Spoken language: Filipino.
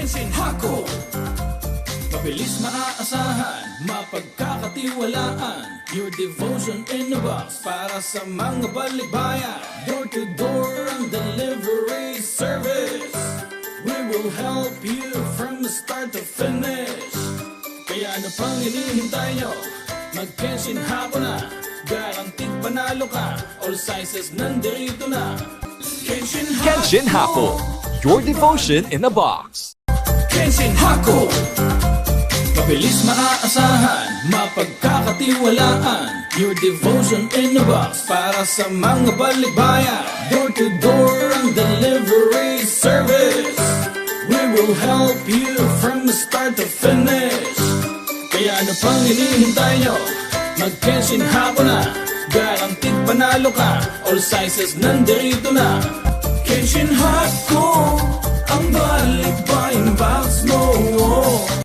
Kenshin Hako. Mabilis, maaasahan, mapagkakatiwalaan. Your devotion in a box para sa mga balikbayan. Door to door ang delivery service. We will help you from start to finish. Kaya ano pang hinihintay nyo? Mag-Kenshin Hako na. Guaranteed panalo ka. All sizes nandito na. Kenshin Hako, your devotion in a box. Kenshin Hako. Mabilis, maaasahan, mapagkakatiwalaan. Your devotion in a box para sa mga balikbayan. Door to door ang delivery service. We will help you from start to finish. Kaya ano pang hinihintay nyo? Mag-Kenshin Hako na. Guaranteed panalo ka. All sizes nandito na. Kenshin Hako.